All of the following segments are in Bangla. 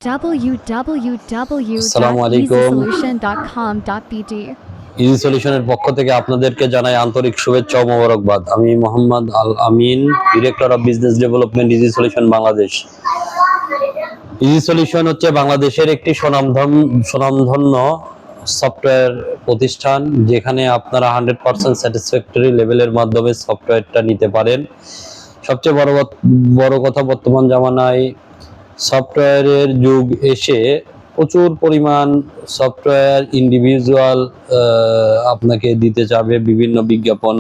আসসালামু আলাইকুম। www.easysolution.com.bd ইজি সলিউশনের পক্ষ থেকে আপনাদেরকে জানাই আন্তরিক শুভেচ্ছা ও মোবারকবাদ। আমি Mohammad Al Amin, director of business development, easy solution Bangladesh. Easy solution হচ্ছে বাংলাদেশের একটি স্বনামধন্য সফটওয়্যার প্রতিষ্ঠান, যেখানে আপনারা 100% স্যাটিসফ্যাক্টরি লেভেলের মাধ্যমে সফটওয়্যারটা নিতে পারেন। সবচেয়ে বড় কথা, বর্তমান জামানায় সফটওয়্যারের যুগ এসে প্রচুর পরিমাণ সফটওয়্যার ইন্ডিভিজুয়াল আপনাকে দিতে চাবে, বিভিন্ন বিজ্ঞাপন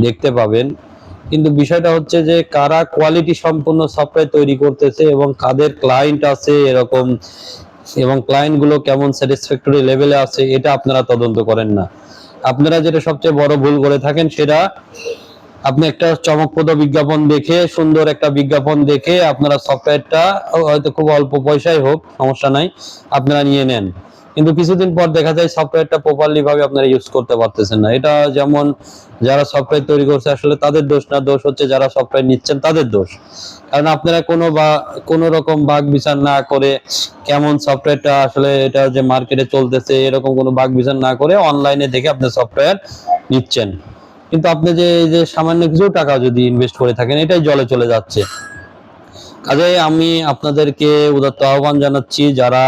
দেখতে পাবেন। কিন্তু বিষয়টা হচ্ছে যে কারা কোয়ালিটি সম্পন্ন সফটওয়্যার তৈরি করতেছে এবং কাদের ক্লায়েন্ট আছে এরকম, এবং ক্লায়েন্টগুলো কেমন স্যাটিসফ্যাক্টরি লেভেলে আছে, এটা আপনারা তদন্ত করেন না। আপনারা যেটা সবচেয়ে বড় ভুল করে থাকেন, সেটা আপনি একটা চমকপ্রদ বিজ্ঞাপন দেখে, সুন্দর একটা বিজ্ঞাপন দেখে আপনারা সফটওয়্যারটা হয়তো খুব অল্প পয়সায় হোক, সমস্যা নাই, আপনারা নিয়ে নেন। কিন্তু কিছুদিন পর দেখা যায় সফটওয়্যারটা প্রপারলি ভাবে আপনারা ইউজ করতে পারতেছেন না। এটা যেমন যারা সফটওয়্যার তৈরি করছে আসলে তাদের দোষ না, দোষ হচ্ছে যারা সফটওয়্যার নিচ্ছেন তাদের দোষ। কারণ আপনারা কোনো রকম বাগ বিচার না করে, কেমন সফটওয়্যারটা আসলে এটা যে মার্কেটে চলতেছে এরকম কোনো বাগ বিচার না করে অনলাইনে দেখে আপনি সফটওয়্যার নিচ্ছেন। কিন্তু আপনি যে সামান্য কিছু টাকা যদি ইনভেস্ট করে থাকেন, এটাই জলে চলে যাচ্ছে। কাজেই আমি আপনাদেরকে উদাত্ত আহ্বান জানাচ্ছি, যারা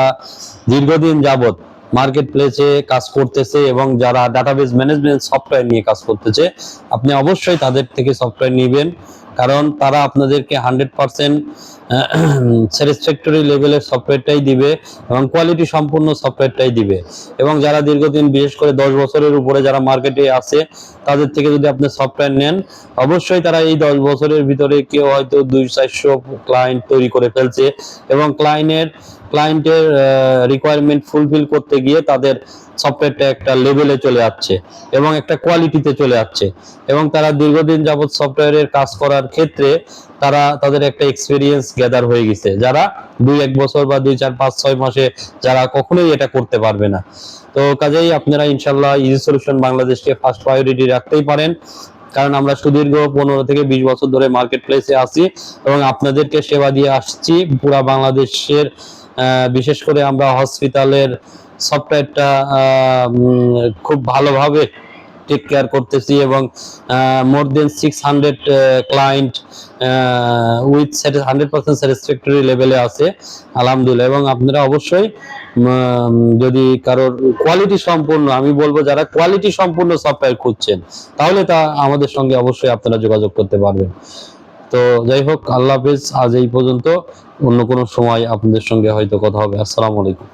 দীর্ঘদিন যাবত মার্কেট প্লেসে কাজ করতেছে এবং যারা ডাটাবেস ম্যানেজমেন্ট সফটওয়্যার নিয়ে কাজ করতেছে, আপনি অবশ্যই তাদের থেকে সফটওয়্যার নেবেন। কারণ তারা আপনাদেরকে 100% স্যাটিসফ্যাক্টরি লেভেলের সফটওয়্যারটাই দিবে এবং কোয়ালিটি সম্পূর্ণ সফটওয়্যারটাই দিবে। এবং যারা দীর্ঘদিন, বিশেষ করে 10 বছরের উপরে যারা মার্কেটে আছে, তাদের থেকে যদি আপনি সফটওয়্যার নেন, অবশ্যই তারা এই 10 বছরের ভিতরে কেউ হয়তো 200-400 ক্লায়েন্ট তৈরি করে ফেলছে এবং ক্লায়েন্টের রিকোয়ারমেন্ট ফুলফিল করতে গিয়ে তাদের সফটওয়্যারটা একটা লেভেলে চলে যাচ্ছে এবং একটা কোয়ালিটিতে চলে যাচ্ছে। এবং তারা দীর্ঘদিন যাবত সফটওয়্যারের কাজ করার ক্ষেত্রে তাদের একটা এক্সপিরিয়েন্স গ্যাদার হয়ে গেছে, যারা 2-1 বছর বা 2-4-5-6 মাসে যারা কখনোই এটা করতে পারবে না। তো কাজেই আপনারা ইনশাল্লাহ ইজি সলিউশন বাংলাদেশকে ফার্স্ট প্রায়োরিটি রাখতেই পারেন। কারণ আমরা সুদীর্ঘ 15 থেকে 20 বছর ধরে মার্কেট প্লেসে আছি এবং আপনাদেরকে সেবা দিয়ে আসছি পুরা বাংলাদেশের। বিশেষ করে আমরা হসপিটালের সফটওয়্যারটা খুব ভালোভাবে টেক কেয়ার করতেছি এবং মোর দেন 600 ক্লায়েন্ট উইথ 100% স্যাটিসফ্যাক্টরি লেভেলে আছে, আলহামদুলিল্লাহ। এবং আপনারা অবশ্যই যদি কারোর কোয়ালিটি সম্পূর্ণ, আমি বলবো যারা কোয়ালিটি সম্পূর্ণ সফটওয়্যার খুঁজছেন, তাহলে তা আমাদের সঙ্গে অবশ্যই আপনারা যোগাযোগ করতে পারবেন। তো যাই হোক, আল্লাহ হাফেজ। আজ এই পর্যন্ত, অন্য কোনো সময় আপনাদের সঙ্গে হয়তো কথা হবে। আসসালামু আলাইকুম।